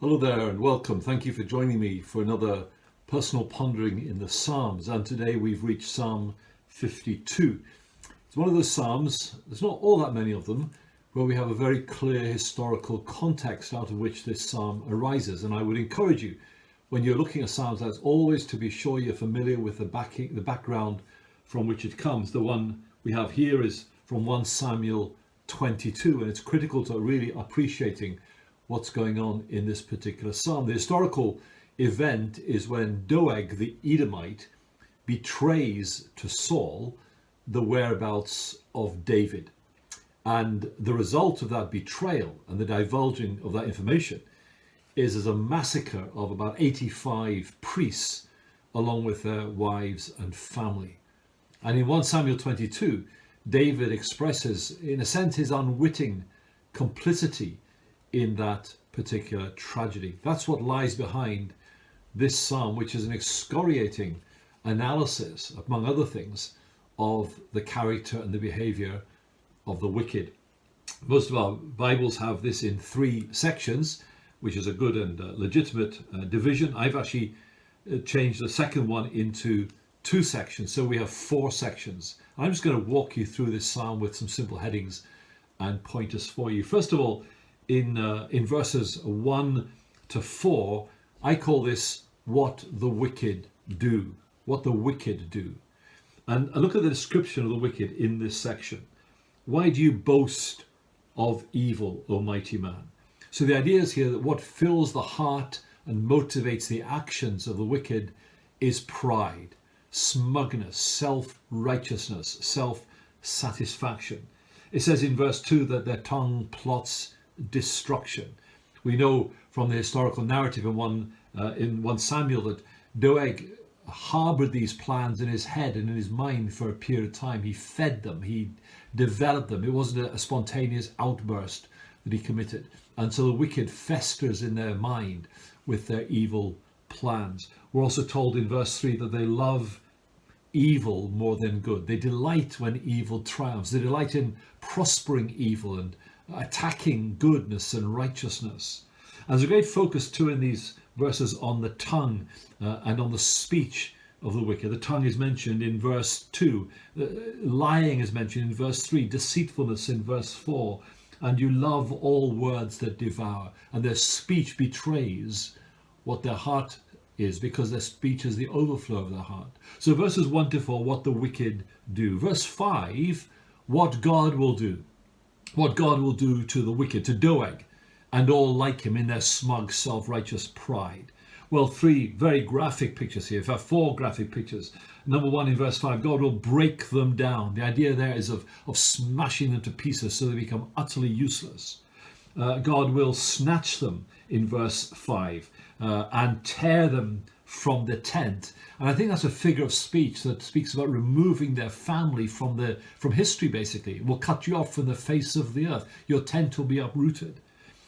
Hello there and welcome. Thank you for joining me for another personal pondering in the Psalms. And today we've reached Psalm 52. It's one of those Psalms, there's not all that many of them, where we have a very clear historical context out of which this Psalm arises. And I would encourage you, when you're looking at Psalms, as always, to be sure you're familiar with the background from which it comes. The one we have here is from 1 Samuel 22, and it's critical to really appreciating what's going on in this particular psalm. The historical event is when Doeg the Edomite betrays to Saul the whereabouts of David. And the result of that betrayal and the divulging of that information is as a massacre of about 85 priests along with their wives and family. And in 1 Samuel 22, David expresses, in a sense, his unwitting complicity in that particular tragedy. That's what lies behind this psalm, which is an excoriating analysis, among other things, of the character and the behavior of the wicked. Most of our Bibles have this in 3 sections, which is a good and legitimate division. I've actually changed the second one into 2 sections, so we have 4 sections. I'm just going to walk you through this psalm with some simple headings and pointers for you. First of all, in verses 1 to 4, I call this what the wicked do. What the wicked do. And I look at the description of the wicked in this section. Why do you boast of evil, O mighty man? So the idea is here that what fills the heart and motivates the actions of the wicked is pride, smugness, self-righteousness, self-satisfaction. It says in verse 2 that their tongue plots destruction. We know from the historical narrative in 1 Samuel that Doeg harbored these plans in his head and in his mind for a period of time. He fed them, he developed them. It wasn't a spontaneous outburst that he committed. And so the wicked festers in their mind with their evil plans. We're also told in verse 3 that they love evil more than good. They delight when evil triumphs. They delight in prospering evil and attacking goodness and righteousness. And there's a great focus too in these verses on the tongue and on the speech of the wicked. The tongue is mentioned in verse 2, lying is mentioned in verse 3, deceitfulness in verse 4, and you love all words that devour, and their speech betrays what their heart is, because their speech is the overflow of their heart. So verses 1 to 4, what the wicked do. Verse 5, what God will do. What God will do to the wicked, to Doeg, and all like him in their smug, self-righteous pride. Well, 3 very graphic pictures here. In fact, 4 graphic pictures. Number 1 in verse 5, God will break them down. The idea there is of smashing them to pieces so they become utterly useless. God will snatch them in verse 5 and tear them from the tent. And I think that's a figure of speech that speaks about removing their family from history, basically. It will cut you off from the face of the earth. Your tent will be uprooted.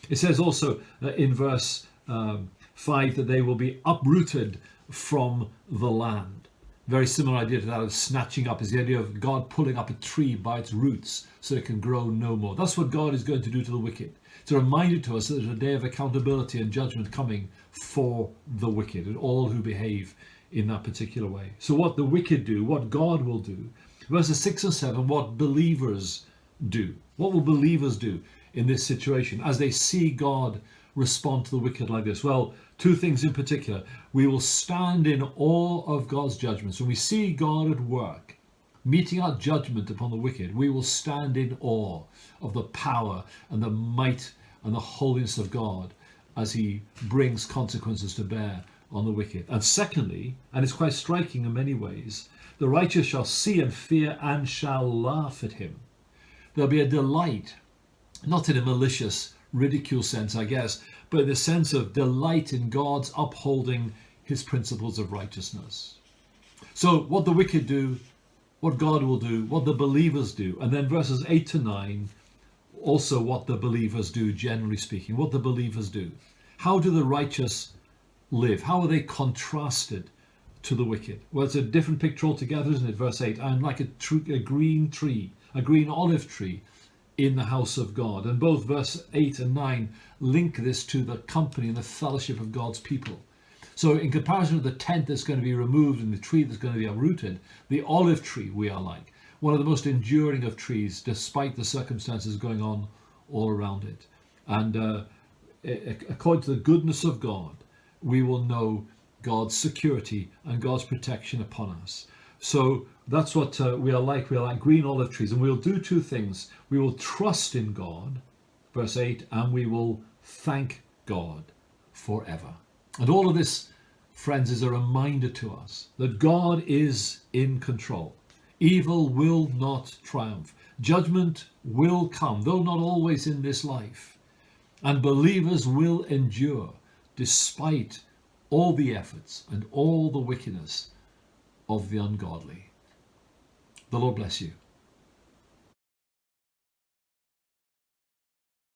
It says also in verse 5 that they will be uprooted from the land. Very similar idea to that of snatching up is the idea of God pulling up a tree by its roots so it can grow no more. That's what God is going to do to the wicked. It's a reminder to us that there's a day of accountability and judgment coming for the wicked and all who behave in that particular way. So what the wicked do, what God will do. Verses 6 and 7, what believers do. What will believers do in this situation as they see God respond to the wicked like this? Well, 2 things in particular. We will stand in awe of God's judgments. When we see God at work, meting out judgment upon the wicked, we will stand in awe of the power and the might and the holiness of God as he brings consequences to bear on the wicked. And secondly, and it's quite striking in many ways, the righteous shall see and fear and shall laugh at him. There'll be a delight, not in a malicious ridicule sense, I guess, but in the sense of delight in God's upholding his principles of righteousness. So what the wicked do, what God will do, what the believers do, and then verses 8 to 9, also what the believers do, generally speaking, what the believers do. How do the righteous live? How are they contrasted to the wicked? Well, it's a different picture altogether, isn't it? Verse 8, I'm like a green tree, a green olive tree in the house of God. And both verse 8 and 9 link this to the company and the fellowship of God's people. So in comparison to the tent that's going to be removed and the tree that's going to be uprooted, the olive tree we are like, one of the most enduring of trees despite the circumstances going on all around it. And according to the goodness of God, we will know God's security and God's protection upon us. So that's what we are like. We are like green olive trees, and we'll do two things. We will trust in God, verse 8, and we will thank God forever. And all of this, friends, is a reminder to us that God is in control. Evil will not triumph. Judgment will come, though not always in this life. And believers will endure despite all the efforts and all the wickedness of the ungodly. The Lord bless you.